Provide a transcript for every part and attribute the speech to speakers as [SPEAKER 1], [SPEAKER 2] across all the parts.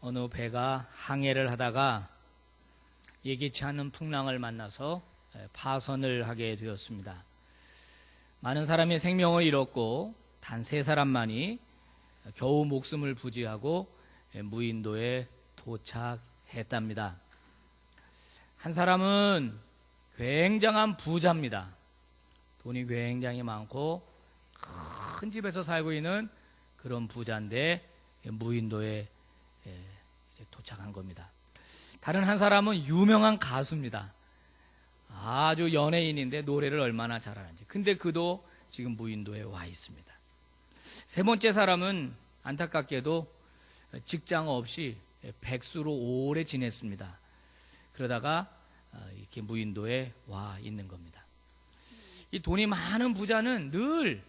[SPEAKER 1] 어느 배가 항해를 하다가 예기치 않은 풍랑을 만나서 파선을 하게 되었습니다. 많은 사람이 생명을 잃었고 단 3사람만이 겨우 목숨을 부지하고 무인도에 도착했답니다. 한 사람은 굉장한 부자입니다. 돈이 굉장히 많고 큰 집에서 살고 있는 그런 부자인데 무인도에 이제 도착한 겁니다. 다른 한 사람은 유명한 가수입니다. 아주 연예인인데 노래를 얼마나 잘하는지. 근데 그도 지금 무인도에 와 있습니다. 세 번째 사람은 안타깝게도 직장 없이 백수로 오래 지냈습니다. 그러다가 이렇게 무인도에 와 있는 겁니다. 이 돈이 많은 부자는 늘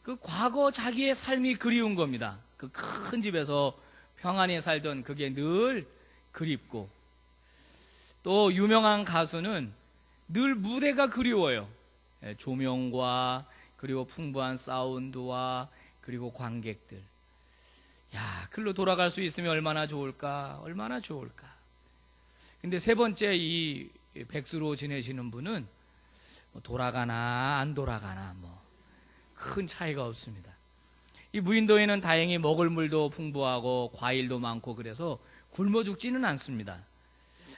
[SPEAKER 1] 그 과거 자기의 삶이 그리운 겁니다. 그 큰 집에서 평안히 살던 그게 늘 그립고, 또 유명한 가수는 늘 무대가 그리워요. 조명과 그리고 풍부한 사운드와 그리고 관객들. 야, 글로 돌아갈 수 있으면 얼마나 좋을까, 얼마나 좋을까. 근데 세 번째 이 백수로 지내시는 분은 돌아가나 안 돌아가나 큰 차이가 없습니다. 이 무인도에는 다행히 먹을 물도 풍부하고 과일도 많고 그래서 굶어 죽지는 않습니다.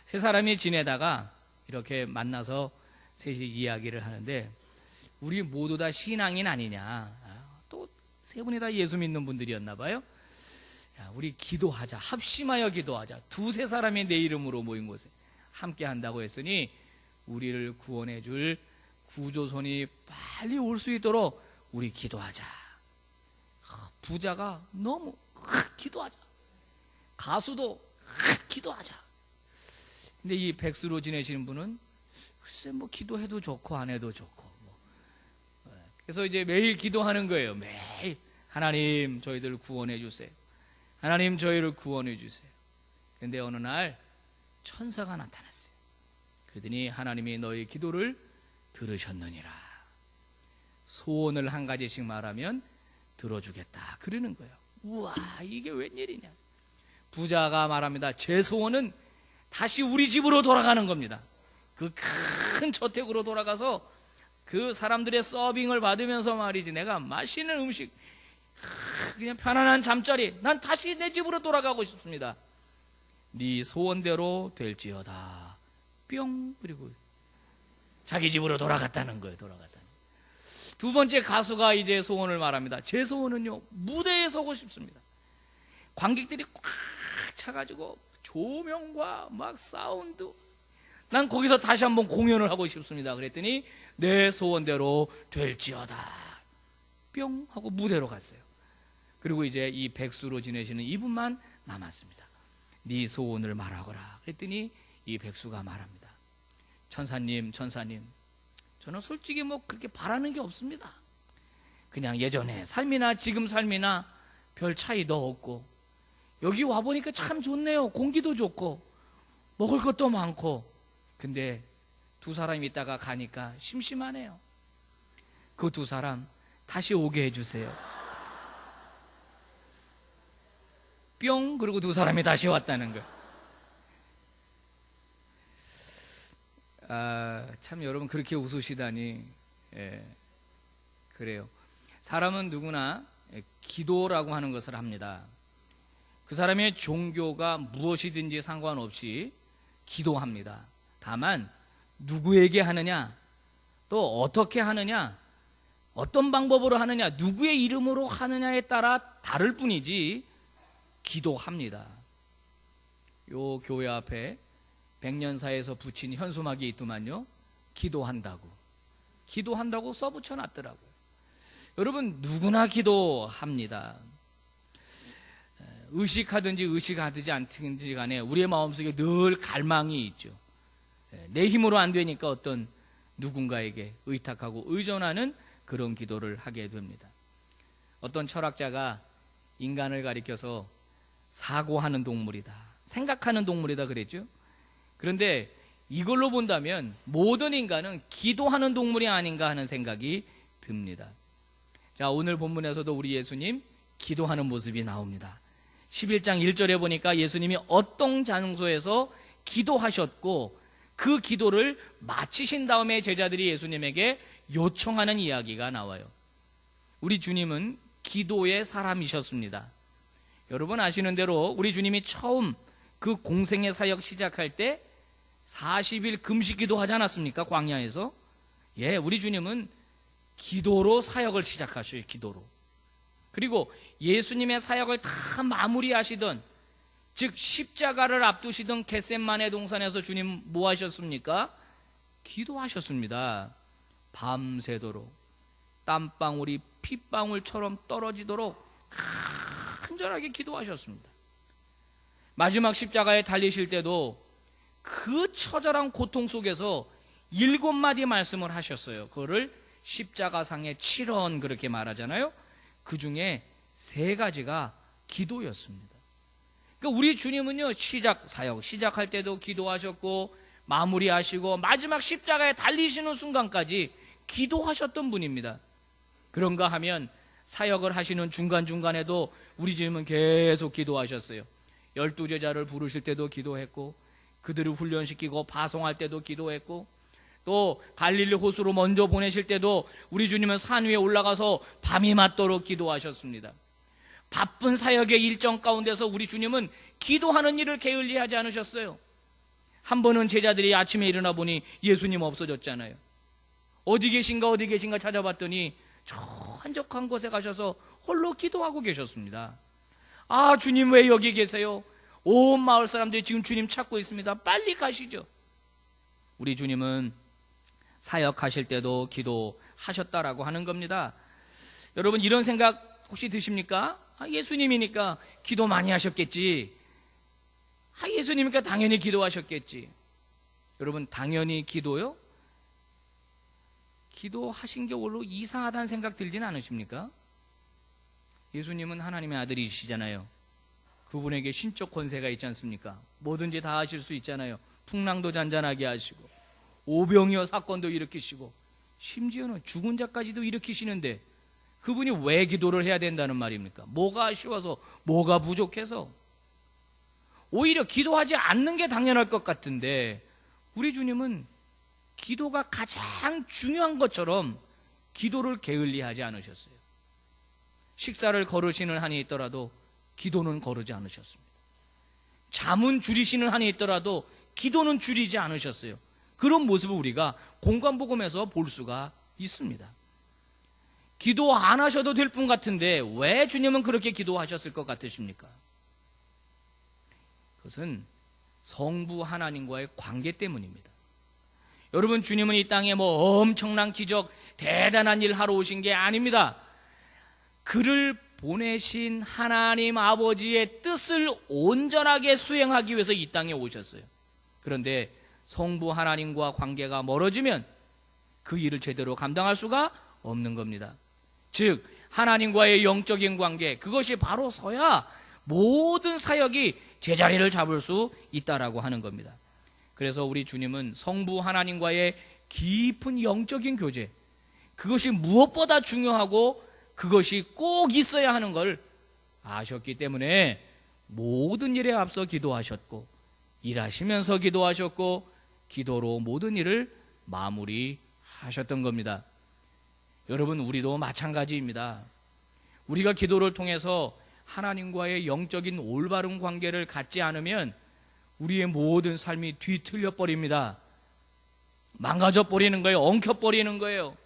[SPEAKER 1] 세 사람이 지내다가 이렇게 만나서 셋이 이야기를 하는데, 우리 모두 다 신앙인 아니냐, 또 세 분이 다 예수 믿는 분들이었나 봐요. 야, 우리 기도하자, 합심하여 기도하자. 2-3사람이 내 이름으로 모인 곳에 함께 한다고 했으니 우리를 구원해 줄 구조선이 빨리 올 수 있도록 우리 기도하자. 부자가 너무 기도하자, 가수도 기도하자. 근데 이 백수로 지내시는 분은 글쎄 기도해도 좋고 안 해도 좋고 그래서 이제 매일 기도하는 거예요. 매일 하나님 저희들 구원해 주세요, 하나님 저희를 구원해 주세요. 근데 어느 날 천사가 나타났어요. 그러더니 하나님이 너희 기도를 들으셨느니라. 소원을 한 가지씩 말하면 들어주겠다 그러는 거예요. 우와, 이게 웬일이냐. 부자가 말합니다. 제 소원은 다시 우리 집으로 돌아가는 겁니다. 그 큰 저택으로 돌아가서 그 사람들의 서빙을 받으면서 말이지, 내가 맛있는 음식, 그냥 편안한 잠자리, 난 다시 내 집으로 돌아가고 싶습니다. 네 소원대로 될지어다. 뿅. 그리고 자기 집으로 돌아갔다는 거예요. 돌아갔다는. 두 번째 가수가 이제 소원을 말합니다. 제 소원은요, 무대에 서고 싶습니다. 관객들이 꽉 차가지고 조명과 막 사운드, 난 거기서 다시 한번 공연을 하고 싶습니다. 그랬더니 내 소원대로 될지어다. 뿅 하고 무대로 갔어요. 그리고 이제 이 백수로 지내시는 이분만 남았습니다. 네 소원을 말하거라. 그랬더니 이 백수가 말합니다. 천사님, 저는 솔직히 그렇게 바라는 게 없습니다. 그냥 예전에 삶이나 지금 삶이나 별 차이도 없고, 여기 와보니까 참 좋네요. 공기도 좋고 먹을 것도 많고. 근데 2사람이 있다가 가니까 심심하네요. 그 2사람 다시 오게 해주세요. 뿅. 그리고 2사람이 다시 왔다는 거예요. 참 여러분, 그렇게 웃으시다니. 그래요. 사람은 누구나 기도라고 하는 것을 합니다. 그 사람의 종교가 무엇이든지 상관없이 기도합니다. 다만 누구에게 하느냐, 또 어떻게 하느냐, 어떤 방법으로 하느냐, 누구의 이름으로 하느냐에 따라 다를 뿐이지 기도합니다. 요 교회 앞에 백년사에서 붙인 현수막이 있더만요. 기도한다고 써붙여놨더라고요. 여러분, 누구나 기도합니다. 의식하든지 의식하지 않든지 간에 우리의 마음속에 늘 갈망이 있죠. 내 힘으로 안 되니까 어떤 누군가에게 의탁하고 의존하는 그런 기도를 하게 됩니다. 어떤 철학자가 인간을 가리켜서 사고하는 동물이다, 생각하는 동물이다 그랬죠. 그런데 이걸로 본다면 모든 인간은 기도하는 동물이 아닌가 하는 생각이 듭니다. 자, 오늘 본문에서도 우리 예수님 기도하는 모습이 나옵니다. 11장 1절에 보니까 예수님이 어떤 장소에서 기도하셨고 그 기도를 마치신 다음에 제자들이 예수님에게 요청하는 이야기가 나와요. 우리 주님은 기도의 사람이셨습니다. 여러분 아시는 대로 우리 주님이 처음 그 공생의 사역 시작할 때 40일 금식 기도하지 않았습니까? 광야에서. 우리 주님은 기도로 사역을 시작하셔요. 기도로. 그리고 예수님의 사역을 다 마무리하시던, 즉 십자가를 앞두시던 겟셋마네 동산에서 주님 뭐 하셨습니까? 기도하셨습니다. 밤새도록 땀방울이 핏방울처럼 떨어지도록 간절하게 기도하셨습니다. 마지막 십자가에 달리실 때도 그 처절한 고통 속에서 7마디 말씀을 하셨어요. 그거를 십자가상의 7언 그렇게 말하잖아요. 그 중에 3가지가 기도였습니다. 그러니까 우리 주님은요, 사역 시작할 때도 기도하셨고 마무리하시고 마지막 십자가에 달리시는 순간까지 기도하셨던 분입니다. 그런가 하면 사역을 하시는 중간중간에도 우리 주님은 계속 기도하셨어요. 12제자를 부르실 때도 기도했고, 그들을 훈련시키고 파송할 때도 기도했고, 또 갈릴리 호수로 먼저 보내실 때도 우리 주님은 산 위에 올라가서 밤이 맞도록 기도하셨습니다. 바쁜 사역의 일정 가운데서 우리 주님은 기도하는 일을 게을리하지 않으셨어요. 한 번은 제자들이 아침에 일어나 보니 예수님 없어졌잖아요. 어디 계신가 찾아봤더니 저 한적한 곳에 가셔서 홀로 기도하고 계셨습니다. 아, 주님 왜 여기 계세요? 온 마을 사람들이 지금 주님 찾고 있습니다. 빨리 가시죠. 우리 주님은 사역하실 때도 기도하셨다라고 하는 겁니다. 여러분 이런 생각 혹시 드십니까? 예수님이니까 기도 많이 하셨겠지. 예수님이니까 당연히 기도하셨겠지. 여러분 당연히 기도요? 기도하신 게 별로 이상하다는 생각 들지는 않으십니까? 예수님은 하나님의 아들이시잖아요. 그분에게 신적 권세가 있지 않습니까? 뭐든지 다 하실 수 있잖아요. 풍랑도 잔잔하게 하시고 오병이어 사건도 일으키시고 심지어는 죽은 자까지도 일으키시는데 그분이 왜 기도를 해야 된다는 말입니까? 뭐가 아쉬워서, 뭐가 부족해서? 오히려 기도하지 않는 게 당연할 것 같은데 우리 주님은 기도가 가장 중요한 것처럼 기도를 게을리하지 않으셨어요. 식사를 거르시는 한이 있더라도 기도는 거르지 않으셨습니다. 잠은 줄이시는 한이 있더라도 기도는 줄이지 않으셨어요. 그런 모습을 우리가 공관복음에서 볼 수가 있습니다. 기도 안 하셔도 될 분 같은데 왜 주님은 그렇게 기도하셨을 것 같으십니까? 그것은 성부 하나님과의 관계 때문입니다. 여러분 주님은 이 땅에 뭐 엄청난 기적, 대단한 일 하러 오신 게 아닙니다. 그를 보내신 하나님 아버지의 뜻을 온전하게 수행하기 위해서 이 땅에 오셨어요. 그런데 성부 하나님과 관계가 멀어지면 그 일을 제대로 감당할 수가 없는 겁니다. 즉 하나님과의 영적인 관계, 그것이 바로 서야 모든 사역이 제자리를 잡을 수 있다라고 하는 겁니다. 그래서 우리 주님은 성부 하나님과의 깊은 영적인 교제, 그것이 무엇보다 중요하고 그것이 꼭 있어야 하는 걸 아셨기 때문에 모든 일에 앞서 기도하셨고, 일하시면서 기도하셨고, 기도로 모든 일을 마무리하셨던 겁니다. 여러분 우리도 마찬가지입니다. 우리가 기도를 통해서 하나님과의 영적인 올바른 관계를 갖지 않으면 우리의 모든 삶이 뒤틀려 버립니다. 망가져 버리는 거예요. 엉켜 버리는 거예요.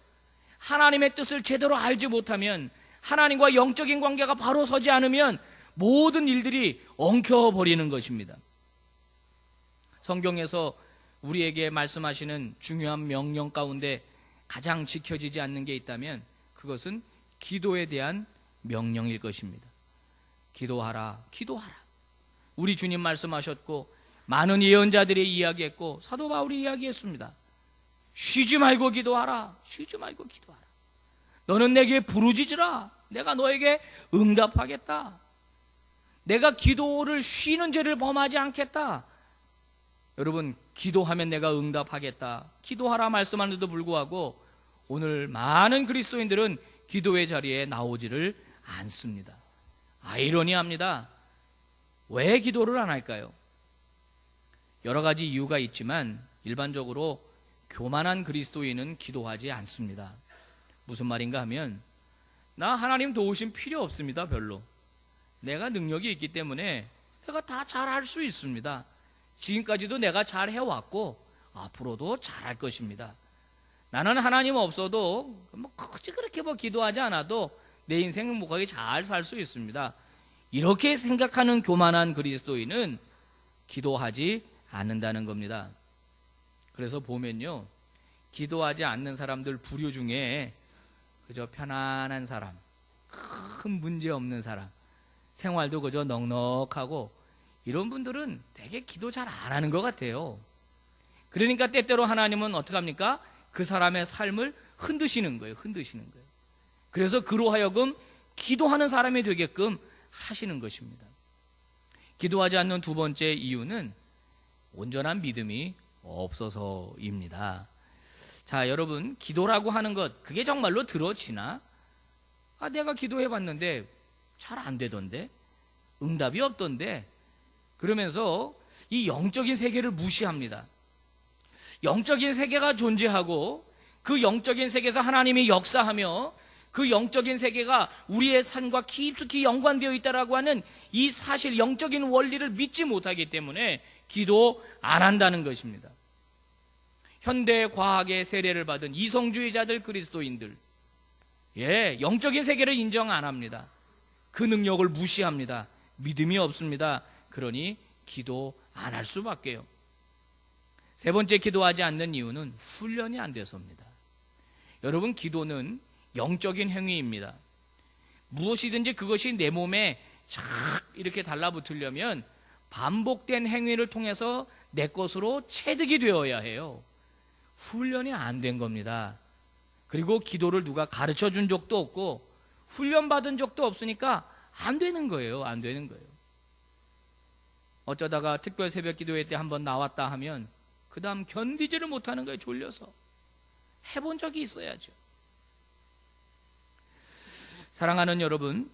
[SPEAKER 1] 하나님의 뜻을 제대로 알지 못하면, 하나님과 영적인 관계가 바로 서지 않으면 모든 일들이 엉켜 버리는 것입니다. 성경에서 우리에게 말씀하시는 중요한 명령 가운데 가장 지켜지지 않는 게 있다면 그것은 기도에 대한 명령일 것입니다. 기도하라, 기도하라. 우리 주님 말씀하셨고 많은 예언자들이 이야기했고 사도 바울이 이야기했습니다. 쉬지 말고 기도하라, 쉬지 말고 기도하라. 너는 내게 부르짖으라, 내가 너에게 응답하겠다. 내가 기도를 쉬는 죄를 범하지 않겠다. 여러분 기도하면 내가 응답하겠다, 기도하라 말씀하는데도 불구하고 오늘 많은 그리스도인들은 기도의 자리에 나오지를 않습니다. 아이러니합니다. 왜 기도를 안 할까요? 여러 가지 이유가 있지만 일반적으로 교만한 그리스도인은 기도하지 않습니다. 무슨 말인가 하면, 나 하나님 도우심 필요 없습니다. 별로. 내가 능력이 있기 때문에 내가 다 잘할 수 있습니다. 지금까지도 내가 잘 해왔고 앞으로도 잘할 것입니다. 나는 하나님 없어도 굳이 그렇게 기도하지 않아도 내 인생 행복하게 잘 살 수 있습니다. 이렇게 생각하는 교만한 그리스도인은 기도하지 않는다는 겁니다. 그래서 보면요, 기도하지 않는 사람들 부류 중에 그저 편안한 사람, 큰 문제 없는 사람, 생활도 그저 넉넉하고 이런 분들은 되게 기도 잘 안 하는 것 같아요. 그러니까 때때로 하나님은 어떻게 합니까? 그 사람의 삶을 흔드시는 거예요. 흔드시는 거예요. 그래서 그로 하여금 기도하는 사람이 되게끔 하시는 것입니다. 기도하지 않는 두 번째 이유는 온전한 믿음이 없어서입니다. 자, 여러분, 기도라고 하는 것, 그게 정말로 들어지나? 내가 기도해 봤는데 잘 안 되던데, 응답이 없던데, 그러면서 이 영적인 세계를 무시합니다. 영적인 세계가 존재하고 그 영적인 세계에서 하나님이 역사하며 그 영적인 세계가 우리의 삶과 깊숙이 연관되어 있다라고 하는 이 사실, 영적인 원리를 믿지 못하기 때문에 기도 안 한다는 것입니다. 현대 과학의 세례를 받은 이성주의자들, 그리스도인들, 영적인 세계를 인정 안 합니다. 그 능력을 무시합니다. 믿음이 없습니다. 그러니 기도 안 할 수밖에요. 세 번째, 기도하지 않는 이유는 훈련이 안 돼서입니다. 여러분, 기도는 영적인 행위입니다. 무엇이든지 그것이 내 몸에 착 이렇게 달라붙으려면 반복된 행위를 통해서 내 것으로 체득이 되어야 해요. 훈련이 안 된 겁니다. 그리고 기도를 누가 가르쳐 준 적도 없고 훈련받은 적도 없으니까 안 되는 거예요. 안 되는 거예요. 어쩌다가 특별 새벽 기도회 때 한번 나왔다 하면 그 다음 견디지를 못하는 거예요. 졸려서. 해본 적이 있어야죠. 사랑하는 여러분,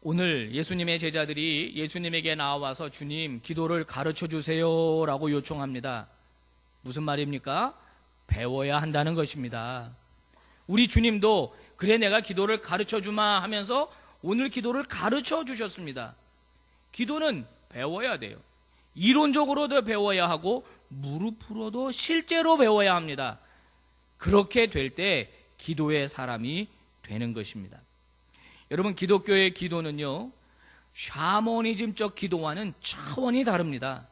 [SPEAKER 1] 오늘 예수님의 제자들이 예수님에게 나와서 주님, 기도를 가르쳐 주세요 라고 요청합니다. 무슨 말입니까? 배워야 한다는 것입니다. 우리 주님도 그래 내가 기도를 가르쳐 주마 하면서 오늘 기도를 가르쳐 주셨습니다. 기도는 배워야 돼요. 이론적으로도 배워야 하고 무릎으로도 실제로 배워야 합니다. 그렇게 될 때 기도의 사람이 되는 것입니다. 여러분, 기독교의 기도는요, 샤머니즘적 기도와는 차원이 다릅니다.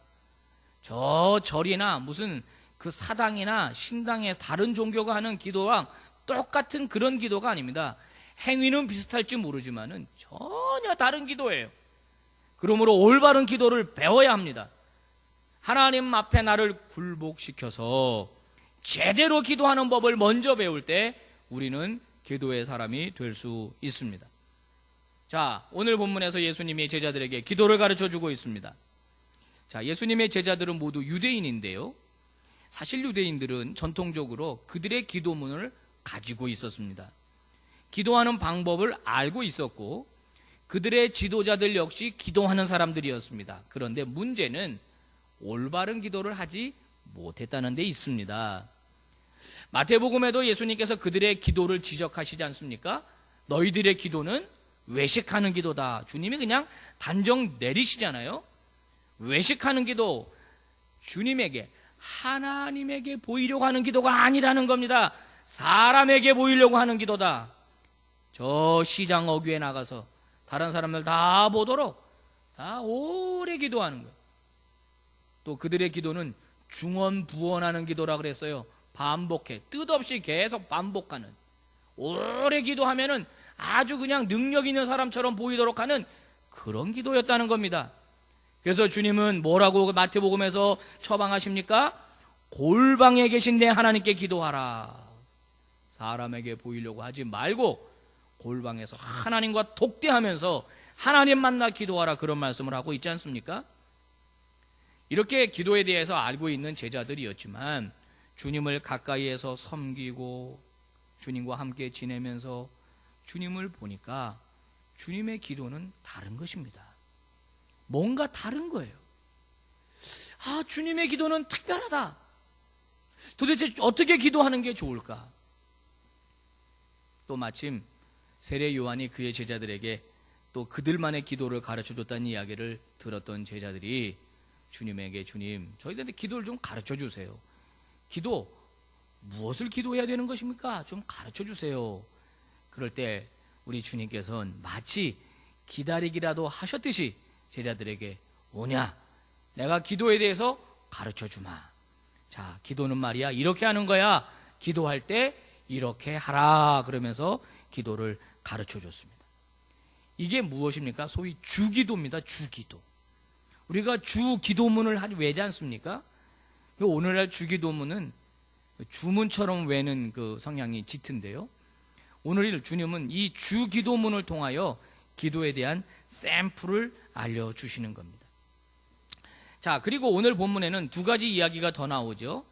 [SPEAKER 1] 저 절이나 무슨 그 사당이나 신당의 다른 종교가 하는 기도랑 똑같은 그런 기도가 아닙니다. 행위는 비슷할지 모르지만은 전혀 다른 기도예요. 그러므로 올바른 기도를 배워야 합니다. 하나님 앞에 나를 굴복시켜서 제대로 기도하는 법을 먼저 배울 때 우리는 기도의 사람이 될 수 있습니다. 자, 오늘 본문에서 예수님이 제자들에게 기도를 가르쳐 주고 있습니다. 자, 예수님의 제자들은 모두 유대인인데요, 사실 유대인들은 전통적으로 그들의 기도문을 가지고 있었습니다. 기도하는 방법을 알고 있었고 그들의 지도자들 역시 기도하는 사람들이었습니다. 그런데 문제는 올바른 기도를 하지 못했다는 데 있습니다. 마태복음에도 예수님께서 그들의 기도를 지적하시지 않습니까? 너희들의 기도는 외식하는 기도다. 주님이 그냥 단정 내리시잖아요. 외식하는 기도, 주님에게, 하나님에게 보이려고 하는 기도가 아니라는 겁니다. 사람에게 보이려고 하는 기도다. 저 시장 어귀에 나가서 다른 사람들 다 보도록 다 오래 기도하는 거예요. 또 그들의 기도는 중언부언하는 기도라 그랬어요. 반복해, 뜻없이 계속 반복하는, 오래 기도하면은 아주 그냥 능력 있는 사람처럼 보이도록 하는 그런 기도였다는 겁니다. 그래서 주님은 뭐라고 마태복음에서 처방하십니까? 골방에 계신 내 하나님께 기도하라. 사람에게 보이려고 하지 말고 골방에서 하나님과 독대하면서 하나님 만나 기도하라, 그런 말씀을 하고 있지 않습니까? 이렇게 기도에 대해서 알고 있는 제자들이었지만 주님을 가까이에서 섬기고 주님과 함께 지내면서 주님을 보니까 주님의 기도는 다른 것입니다. 뭔가 다른 거예요. 아, 주님의 기도는 특별하다. 도대체 어떻게 기도하는 게 좋을까? 또 마침 세례 요한이 그의 제자들에게 또 그들만의 기도를 가르쳐줬다는 이야기를 들었던 제자들이 주님에게, 주님, 저희들한테 기도를 좀 가르쳐주세요. 기도, 무엇을 기도해야 되는 것입니까? 좀 가르쳐주세요. 그럴 때 우리 주님께서는 마치 기다리기라도 하셨듯이 제자들에게, 오냐, 내가 기도에 대해서 가르쳐주마. 자, 기도는 말이야 이렇게 하는 거야. 기도할 때 이렇게 하라. 그러면서 기도를 가르쳐줬습니다. 이게 무엇입니까? 소위 주기도입니다. 주기도. 우리가 주기도문을 외지 않습니까? 오늘날 주기도문은 주문처럼 외는 그 성향이 짙은데요, 오늘 주님은 이 주기도문을 통하여 기도에 대한 샘플을 알려주시는 겁니다. 자, 그리고 오늘 본문에는 두 가지 이야기가 더 나오죠.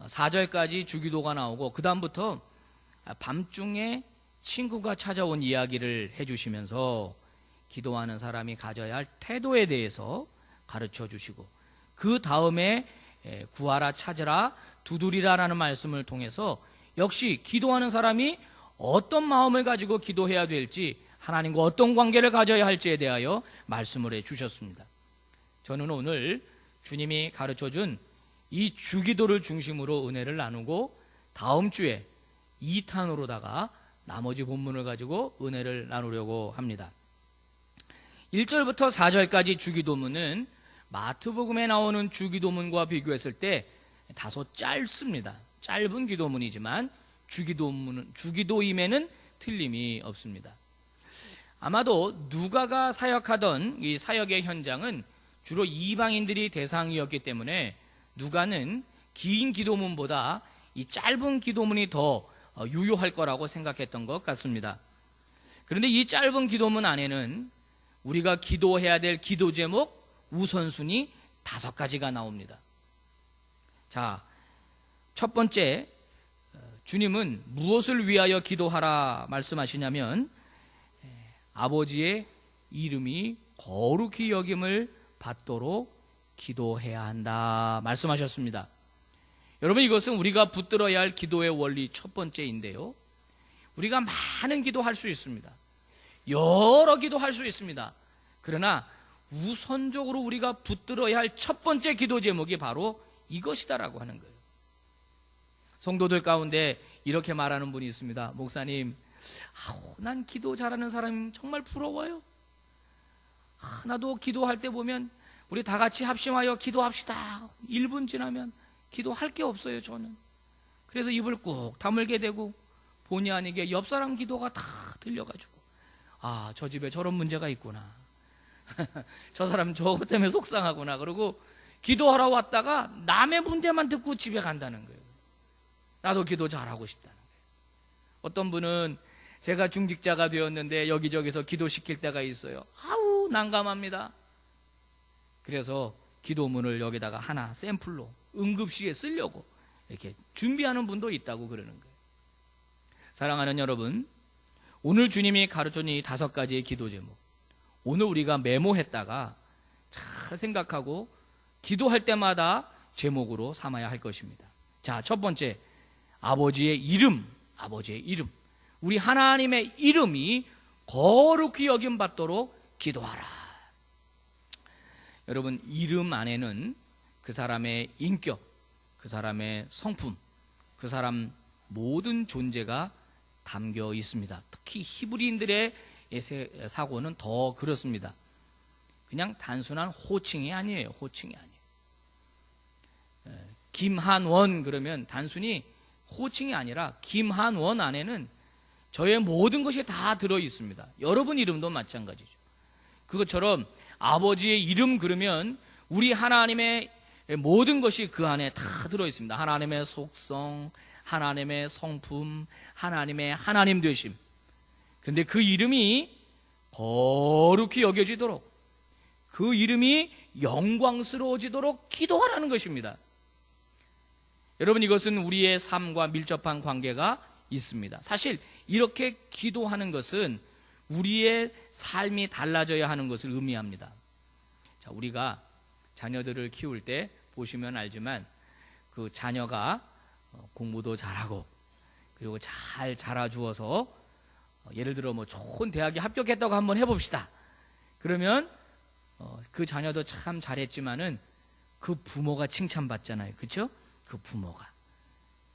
[SPEAKER 1] 4절까지 주기도가 나오고 그 다음부터 밤중에 친구가 찾아온 이야기를 해주시면서 기도하는 사람이 가져야 할 태도에 대해서 가르쳐 주시고, 그 다음에 구하라, 찾으라, 두드리라라는 말씀을 통해서 역시 기도하는 사람이 어떤 마음을 가지고 기도해야 될지, 하나님과 어떤 관계를 가져야 할지에 대하여 말씀을 해주셨습니다. 저는 오늘 주님이 가르쳐준 이 주기도를 중심으로 은혜를 나누고, 다음 주에 2탄으로다가 나머지 본문을 가지고 은혜를 나누려고 합니다. 1절부터 4절까지 주기도문은 마태복음에 나오는 주기도문과 비교했을 때 다소 짧습니다. 짧은 기도문이지만 주기도임에는 틀림이 없습니다. 아마도 누가가 사역하던 이 사역의 현장은 주로 이방인들이 대상이었기 때문에 누가는 긴 기도문보다 이 짧은 기도문이 더 유효할 거라고 생각했던 것 같습니다. 그런데 이 짧은 기도문 안에는 우리가 기도해야 될 기도 제목 우선순위 5가지가 나옵니다. 자, 첫 번째, 주님은 무엇을 위하여 기도하라 말씀하시냐면, 아버지의 이름이 거룩히 여김을 받도록 기도해야 한다 말씀하셨습니다. 여러분, 이것은 우리가 붙들어야 할 기도의 원리 첫 번째인데요, 우리가 많은 기도할 수 있습니다. 여러 기도할 수 있습니다. 그러나 우선적으로 우리가 붙들어야 할 첫 번째 기도 제목이 바로 이것이다라고 하는 거예요. 성도들 가운데 이렇게 말하는 분이 있습니다. 목사님, 난 기도 잘하는 사람이 정말 부러워요. 나도 기도할 때 보면 우리 다 같이 합심하여 기도합시다. 1분 지나면 기도할 게 없어요, 저는. 그래서 입을 꾹 다물게 되고 본의 아니게 옆 사람 기도가 다 들려가지고, 아, 저 집에 저런 문제가 있구나. 저 사람 저것 때문에 속상하구나. 그러고 기도하러 왔다가 남의 문제만 듣고 집에 간다는 거예요. 나도 기도 잘하고 싶다는 거예요. 어떤 분은 제가 중직자가 되었는데 여기저기서 기도시킬 때가 있어요. 아우, 난감합니다. 그래서 기도문을 여기다가 하나 샘플로 응급시에 쓰려고 이렇게 준비하는 분도 있다고 그러는 거예요. 사랑하는 여러분, 오늘 주님이 가르쳐준 이 5가지의 기도 제목, 오늘 우리가 메모했다가 잘 생각하고 기도할 때마다 제목으로 삼아야 할 것입니다. 자, 첫 번째, 아버지의 이름. 아버지의 이름, 우리 하나님의 이름이 거룩히 여김받도록 기도하라. 여러분, 이름 안에는 그 사람의 인격, 그 사람의 성품, 그 사람 모든 존재가 담겨 있습니다. 특히 히브리인들의 사고는 더 그렇습니다. 그냥 단순한 호칭이 아니에요. 호칭이 아니에요. 김한원 그러면 단순히 호칭이 아니라 김한원 안에는 저의 모든 것이 다 들어 있습니다. 여러분 이름도 마찬가지죠. 그것처럼 아버지의 이름 그러면 우리 하나님의 모든 것이 그 안에 다 들어 있습니다. 하나님의 속성, 하나님의 성품, 하나님의 하나님 되심. 그런데 그 이름이 거룩히 여겨지도록, 그 이름이 영광스러워지도록 기도하라는 것입니다. 여러분, 이것은 우리의 삶과 밀접한 관계가 있습니다. 사실 이렇게 기도하는 것은 우리의 삶이 달라져야 하는 것을 의미합니다. 자, 우리가 자녀들을 키울 때 보시면 알지만 그 자녀가 공부도 잘하고 그리고 잘 자라주어서 예를 들어 뭐 좋은 대학에 합격했다고 한번 해봅시다. 그러면 그 자녀도 참 잘했지만은 그 부모가 칭찬받잖아요. 그렇죠? 그 부모가.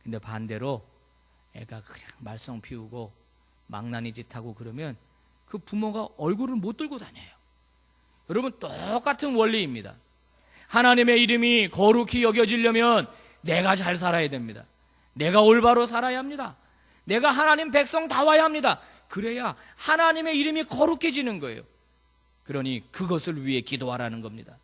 [SPEAKER 1] 근데 반대로 애가 그냥 말썽 피우고 망나니 짓 하고 그러면 그 부모가 얼굴을 못 들고 다녀요. 여러분, 똑같은 원리입니다. 하나님의 이름이 거룩히 여겨지려면 내가 잘 살아야 됩니다. 내가 올바로 살아야 합니다. 내가 하나님 백성 다워야 합니다. 그래야 하나님의 이름이 거룩해지는 거예요. 그러니 그것을 위해 기도하라는 겁니다.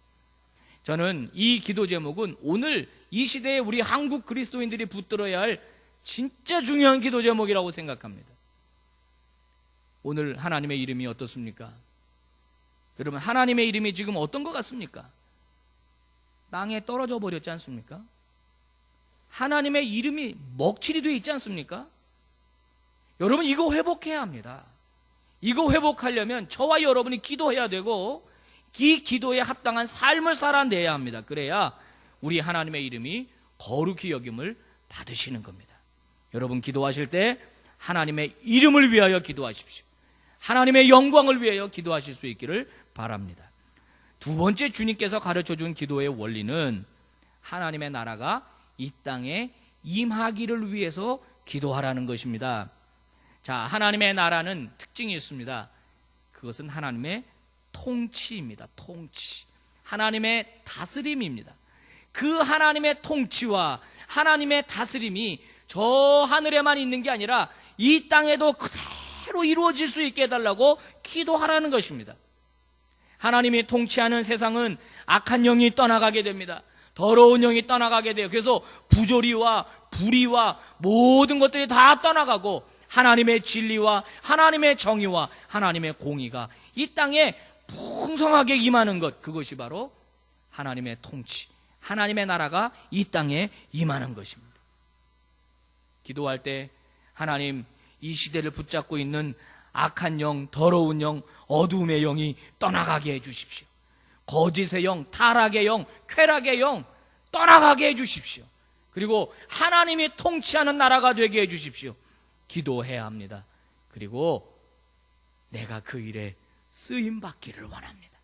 [SPEAKER 1] 저는 이 기도 제목은 오늘 이 시대에 우리 한국 그리스도인들이 붙들어야 할 진짜 중요한 기도 제목이라고 생각합니다. 오늘 하나님의 이름이 어떻습니까? 여러분, 하나님의 이름이 지금 어떤 것 같습니까? 땅에 떨어져 버렸지 않습니까? 하나님의 이름이 먹칠이 되어 있지 않습니까? 여러분, 이거 회복해야 합니다. 이거 회복하려면 저와 여러분이 기도해야 되고 이 기도에 합당한 삶을 살아내야 합니다. 그래야 우리 하나님의 이름이 거룩히 여김을 받으시는 겁니다. 여러분, 기도하실 때 하나님의 이름을 위하여 기도하십시오. 하나님의 영광을 위하여 기도하실 수 있기를 바랍니다. 두 번째, 주님께서 가르쳐준 기도의 원리는 하나님의 나라가 이 땅에 임하기를 위해서 기도하라는 것입니다. 자, 하나님의 나라는 특징이 있습니다. 그것은 하나님의 통치입니다. 통치. 하나님의 다스림입니다. 그 하나님의 통치와 하나님의 다스림이 저 하늘에만 있는 게 아니라 이 땅에도 그대로 이루어질 수 있게 해달라고 기도하라는 것입니다. 하나님이 통치하는 세상은 악한 영이 떠나가게 됩니다. 더러운 영이 떠나가게 돼요. 그래서 부조리와 불의와 모든 것들이 다 떠나가고 하나님의 진리와 하나님의 정의와 하나님의 공의가 이 땅에 풍성하게 임하는 것, 그것이 바로 하나님의 통치, 하나님의 나라가 이 땅에 임하는 것입니다. 기도할 때 하나님, 이 시대를 붙잡고 있는 악한 영, 더러운 영, 어두움의 영이 떠나가게 해주십시오. 거짓의 영, 타락의 영, 쾌락의 영 떠나가게 해주십시오. 그리고 하나님이 통치하는 나라가 되게 해주십시오. 기도해야 합니다. 그리고 내가 그 일에 쓰임받기를 원합니다.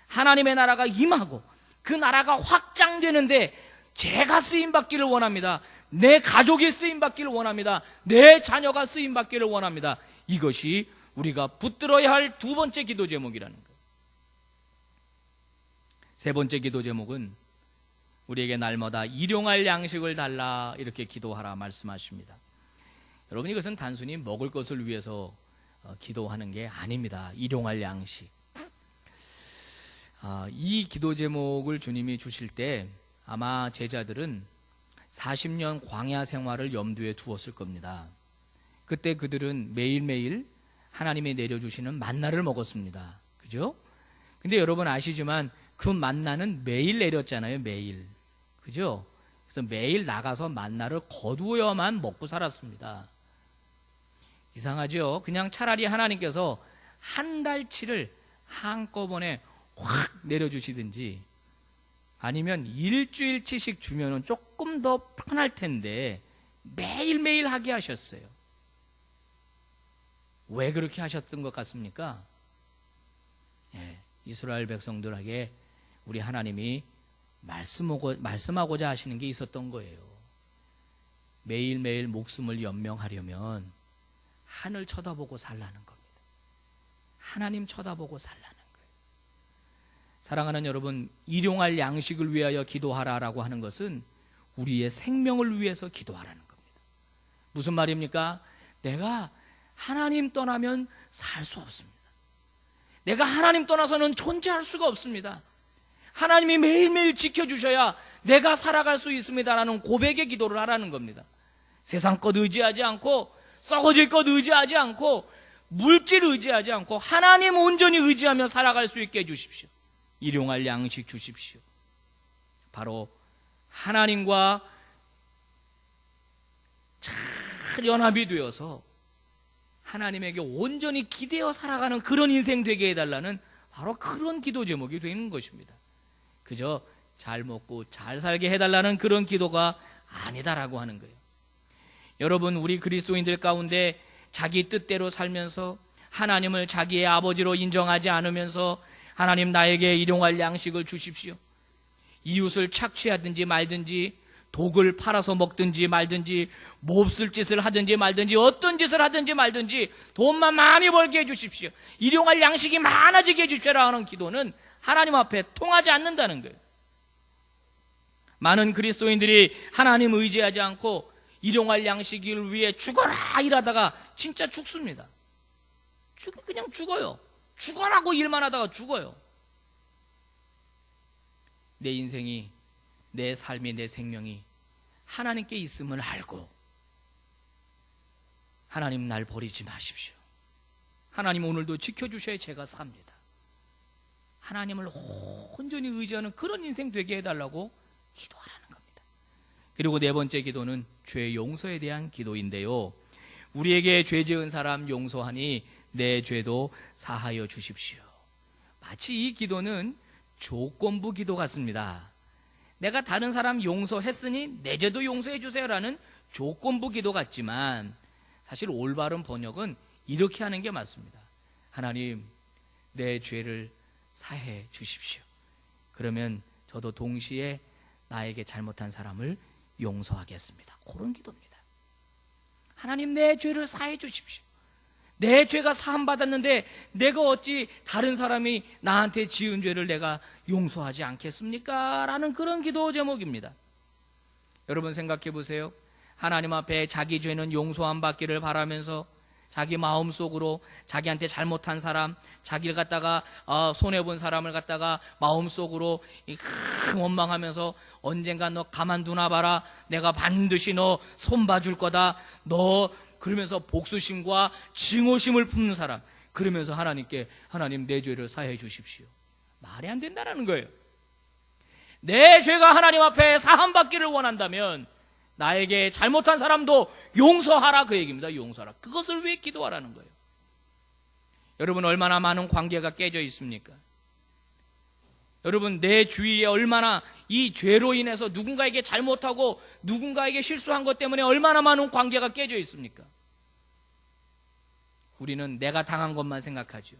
[SPEAKER 1] 하나님의 나라가 임하고 그 나라가 확장되는데 제가 쓰임받기를 원합니다. 내 가족이 쓰임받기를 원합니다. 내 자녀가 쓰임받기를 원합니다. 이것이 우리가 붙들어야 할 두 번째 기도 제목이라는 거예요. 세 번째 기도 제목은 우리에게 날마다 일용할 양식을 달라, 이렇게 기도하라 말씀하십니다. 여러분, 이것은 단순히 먹을 것을 위해서 기도하는 게 아닙니다. 일용할 양식. 이 기도 제목을 주님이 주실 때 아마 제자들은 40년 광야 생활을 염두에 두었을 겁니다. 그때 그들은 매일매일 하나님이 내려주시는 만나를 먹었습니다. 그죠? 근데 여러분 아시지만 그 만나는 매일 내렸잖아요. 매일. 그죠? 그래서 매일 나가서 만나를 거두어야만 먹고 살았습니다. 이상하죠? 그냥 차라리 하나님께서 한 달치를 한꺼번에 확 내려주시든지 아니면 일주일치씩 주면은 조금 더 편할 텐데 매일매일 하게 하셨어요. 왜 그렇게 하셨던 것 같습니까? 이스라엘 백성들에게 우리 하나님이 말씀하고자 하시는 게 있었던 거예요. 매일매일 목숨을 연명하려면 하늘 쳐다보고 살라는 겁니다. 하나님 쳐다보고 살라는 거예요. 사랑하는 여러분, 일용할 양식을 위하여 기도하라라고 하는 것은 우리의 생명을 위해서 기도하라는 겁니다. 무슨 말입니까? 내가 하나님 떠나면 살 수 없습니다. 내가 하나님 떠나서는 존재할 수가 없습니다. 하나님이 매일매일 지켜주셔야 내가 살아갈 수 있습니다라는 고백의 기도를 하라는 겁니다. 세상 것 의지하지 않고 썩어질 것 의지하지 않고 물질 의지하지 않고 하나님 온전히 의지하며 살아갈 수 있게 해주십시오. 일용할 양식 주십시오. 바로 하나님과 잘 연합이 되어서 하나님에게 온전히 기대어 살아가는 그런 인생 되게 해달라는 바로 그런 기도 제목이 되는 것입니다. 그저 잘 먹고 잘 살게 해달라는 그런 기도가 아니다라고 하는 거예요. 여러분, 우리 그리스도인들 가운데 자기 뜻대로 살면서 하나님을 자기의 아버지로 인정하지 않으면서 하나님 나에게 일용할 양식을 주십시오, 이웃을 착취하든지 말든지 독을 팔아서 먹든지 말든지 몹쓸 짓을 하든지 말든지 어떤 짓을 하든지 말든지 돈만 많이 벌게 해주십시오, 일용할 양식이 많아지게 해주십시오라 하는 기도는 하나님 앞에 통하지 않는다는 거예요. 많은 그리스도인들이 하나님 의지하지 않고 일용할 양식을 위해 죽어라 일하다가 진짜 죽습니다. 그냥 죽어요. 죽어라고 일만 하다가 죽어요. 내 인생이, 내 삶이, 내 생명이 하나님께 있음을 알고 하나님 날 버리지 마십시오, 하나님 오늘도 지켜주셔야 제가 삽니다, 하나님을 온전히 의지하는 그런 인생 되게 해달라고 기도하라는 겁니다. 그리고 네 번째 기도는 죄 용서에 대한 기도인데요, 우리에게 죄 지은 사람 용서하니 내 죄도 사하여 주십시오. 마치 이 기도는 조건부 기도 같습니다. 내가 다른 사람 용서했으니 내 죄도 용서해 주세요라는 조건부 기도 같지만 사실 올바른 번역은 이렇게 하는 게 맞습니다. 하나님, 내 죄를 사해 주십시오. 그러면 저도 동시에 나에게 잘못한 사람을 용서하겠습니다. 그런 기도입니다. 하나님, 내 죄를 사해 주십시오. 내 죄가 사함받았는데 내가 어찌 다른 사람이 나한테 지은 죄를 내가 용서하지 않겠습니까? 라는 그런 기도 제목입니다. 여러분 생각해 보세요. 하나님 앞에 자기 죄는 용서함 받기를 바라면서 자기 마음속으로 자기한테 잘못한 사람, 자기를 갖다가 손해본 사람을 갖다가 마음속으로 원망하면서 언젠가 너 가만두나 봐라, 내가 반드시 너 손봐줄 거다, 너 그러면서 복수심과 증오심을 품는 사람, 그러면서 하나님께 하나님 내 죄를 사해 주십시오. 말이 안 된다는 거예요. 내 죄가 하나님 앞에 사함받기를 원한다면 나에게 잘못한 사람도 용서하라, 그 얘기입니다. 용서하라. 그것을 왜 기도하라는 거예요? 여러분, 얼마나 많은 관계가 깨져 있습니까? 여러분, 내 주위에 얼마나 이 죄로 인해서 누군가에게 잘못하고 누군가에게 실수한 것 때문에 얼마나 많은 관계가 깨져 있습니까? 우리는 내가 당한 것만 생각하죠.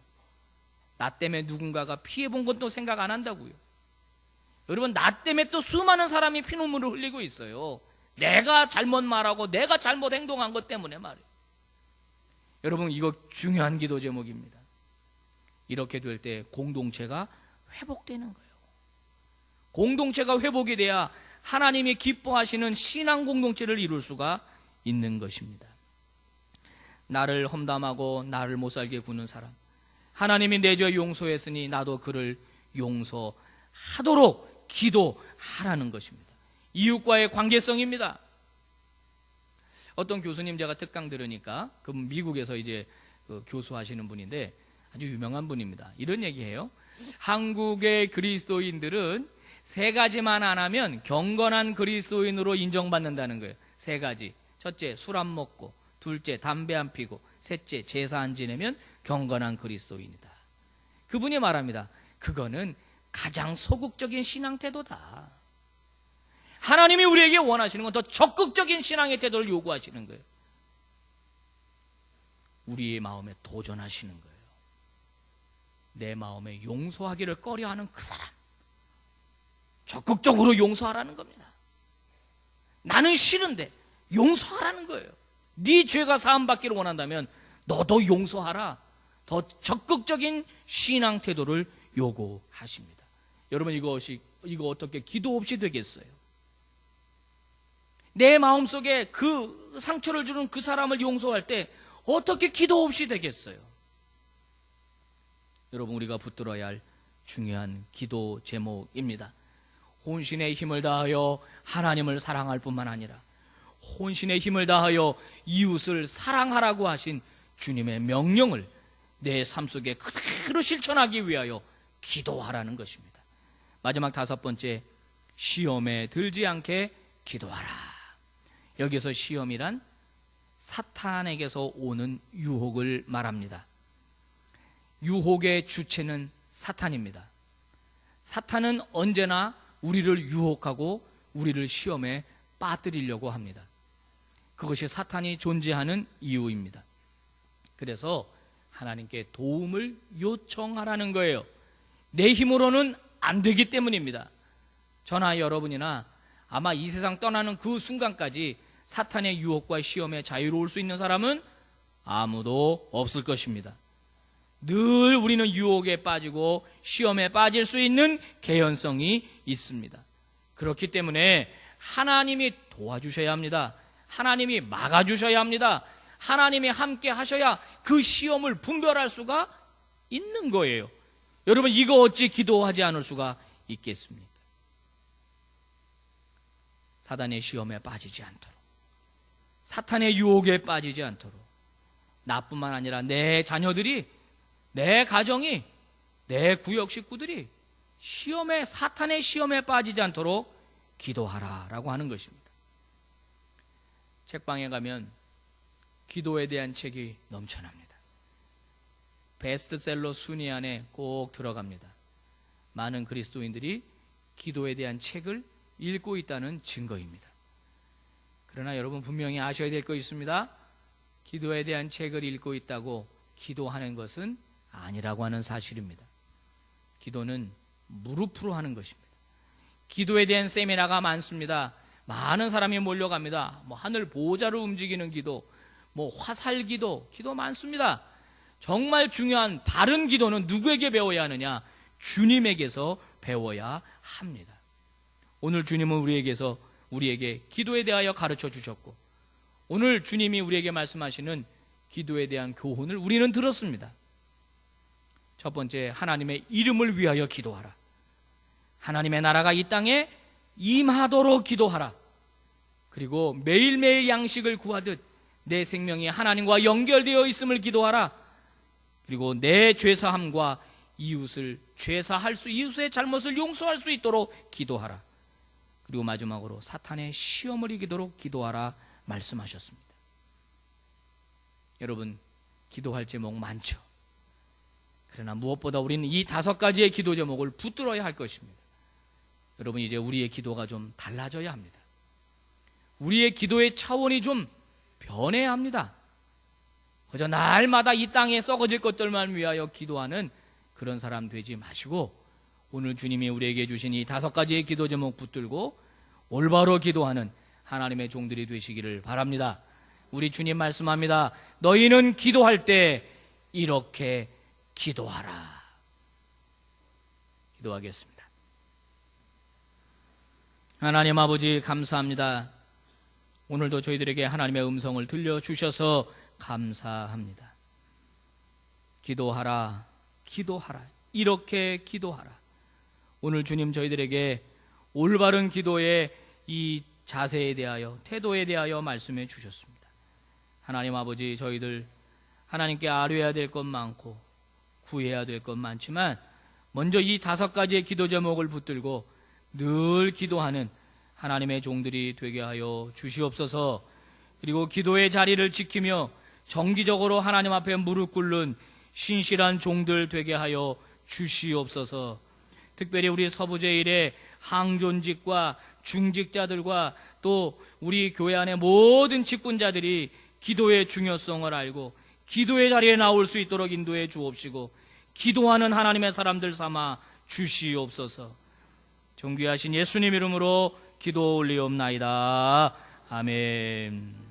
[SPEAKER 1] 나 때문에 누군가가 피해본 것도 생각 안 한다고요. 여러분, 나 때문에 또 수많은 사람이 피눈물을 흘리고 있어요. 내가 잘못 말하고 내가 잘못 행동한 것 때문에 말이에요. 여러분, 이거 중요한 기도 제목입니다. 이렇게 될 때 공동체가 회복되는 거예요. 공동체가 회복이 돼야 하나님이 기뻐하시는 신앙 공동체를 이룰 수가 있는 것입니다. 나를 험담하고 나를 못살게 구는 사람, 하나님이 내 죄 용서했으니 나도 그를 용서하도록 기도하라는 것입니다. 이웃과의 관계성입니다. 어떤 교수님 제가 특강 들으니까 그 미국에서 이제 교수하시는 분인데 아주 유명한 분입니다. 이런 얘기해요. 한국의 그리스도인들은 세 가지만 안 하면 경건한 그리스도인으로 인정받는다는 거예요. 세 가지. 첫째, 술 안 먹고, 둘째, 담배 안 피고, 셋째, 제사 안 지내면 경건한 그리스도인이다. 그분이 말합니다. 그거는 가장 소극적인 신앙 태도다. 하나님이 우리에게 원하시는 건 더 적극적인 신앙의 태도를 요구하시는 거예요. 우리의 마음에 도전하시는 거예요. 내 마음에 용서하기를 꺼려하는 그 사람, 적극적으로 용서하라는 겁니다. 나는 싫은데 용서하라는 거예요. 네 죄가 사함받기를 원한다면 너도 용서하라. 더 적극적인 신앙 태도를 요구하십니다. 여러분, 이거 어떻게 기도 없이 되겠어요? 내 마음속에 그 상처를 주는 그 사람을 용서할 때 어떻게 기도 없이 되겠어요? 여러분, 우리가 붙들어야 할 중요한 기도 제목입니다. 혼신의 힘을 다하여 하나님을 사랑할 뿐만 아니라 혼신의 힘을 다하여 이웃을 사랑하라고 하신 주님의 명령을 내 삶 속에 그대로 실천하기 위하여 기도하라는 것입니다. 마지막 다섯 번째, 시험에 들지 않게 기도하라. 여기서 시험이란 사탄에게서 오는 유혹을 말합니다. 유혹의 주체는 사탄입니다. 사탄은 언제나 우리를 유혹하고 우리를 시험에 빠뜨리려고 합니다. 그것이 사탄이 존재하는 이유입니다. 그래서 하나님께 도움을 요청하라는 거예요. 내 힘으로는 안 되기 때문입니다. 저나 여러분이나 아마 이 세상 떠나는 그 순간까지 사탄의 유혹과 시험에 자유로울 수 있는 사람은 아무도 없을 것입니다. 늘 우리는 유혹에 빠지고 시험에 빠질 수 있는 개연성이 있습니다. 그렇기 때문에 하나님이 도와주셔야 합니다. 하나님이 막아주셔야 합니다. 하나님이 함께 하셔야 그 시험을 분별할 수가 있는 거예요. 여러분, 이거 어찌 기도하지 않을 수가 있겠습니까? 사단의 시험에 빠지지 않도록, 사탄의 유혹에 빠지지 않도록, 나뿐만 아니라 내 자녀들이, 내 가정이, 내 구역 식구들이 사탄의 시험에 빠지지 않도록 기도하라라고 하는 것입니다. 책방에 가면 기도에 대한 책이 넘쳐납니다. 베스트셀러 순위 안에 꼭 들어갑니다. 많은 그리스도인들이 기도에 대한 책을 읽고 있다는 증거입니다. 그러나 여러분, 분명히 아셔야 될 거 있습니다. 기도에 대한 책을 읽고 있다고 기도하는 것은 아니라고 하는 사실입니다. 기도는 무릎으로 하는 것입니다. 기도에 대한 세미나가 많습니다. 많은 사람이 몰려갑니다. 하늘 보호자를 움직이는 기도, 화살 기도, 기도 많습니다. 정말 중요한 바른 기도는 누구에게 배워야 하느냐? 주님에게서 배워야 합니다. 오늘 주님은 우리에게 기도에 대하여 가르쳐 주셨고, 오늘 주님이 우리에게 말씀하시는 기도에 대한 교훈을 우리는 들었습니다. 첫 번째, 하나님의 이름을 위하여 기도하라. 하나님의 나라가 이 땅에 임하도록 기도하라. 그리고 매일매일 양식을 구하듯 내 생명이 하나님과 연결되어 있음을 기도하라. 그리고 내 죄사함과 이웃의 잘못을 용서할 수 있도록 기도하라. 그리고 마지막으로 사탄의 시험을 이기도록 기도하라 말씀하셨습니다. 여러분, 기도할 제목 많죠. 그러나 무엇보다 우리는 이 5가지의 기도 제목을 붙들어야 할 것입니다. 여러분, 이제 우리의 기도가 좀 달라져야 합니다. 우리의 기도의 차원이 좀 변해야 합니다. 그저 날마다 이 땅에 썩어질 것들만 위하여 기도하는 그런 사람 되지 마시고, 오늘 주님이 우리에게 주신 이 5가지의 기도 제목 붙들고 올바로 기도하는 하나님의 종들이 되시기를 바랍니다. 우리 주님 말씀합니다. 너희는 기도할 때 이렇게 기도하라. 기도하겠습니다. 하나님 아버지, 감사합니다. 오늘도 저희들에게 하나님의 음성을 들려주셔서 감사합니다. 기도하라, 기도하라, 이렇게 기도하라. 오늘 주님 저희들에게 올바른 기도의 이 자세에 대하여, 태도에 대하여 말씀해 주셨습니다. 하나님 아버지, 저희들 하나님께 아뢰어야 될 것 많고 구해야 될 것 많지만 먼저 이 5가지의 기도 제목을 붙들고 늘 기도하는 하나님의 종들이 되게 하여 주시옵소서. 그리고 기도의 자리를 지키며 정기적으로 하나님 앞에 무릎 꿇는 신실한 종들 되게 하여 주시옵소서. 특별히 우리 서부제일의 항존직과 중직자들과 또 우리 교회 안의 모든 직분자들이 기도의 중요성을 알고 기도의 자리에 나올 수 있도록 인도해 주옵시고, 기도하는 하나님의 사람들 삼아 주시옵소서. 존귀하신 예수님 이름으로 기도 올리옵나이다. 아멘.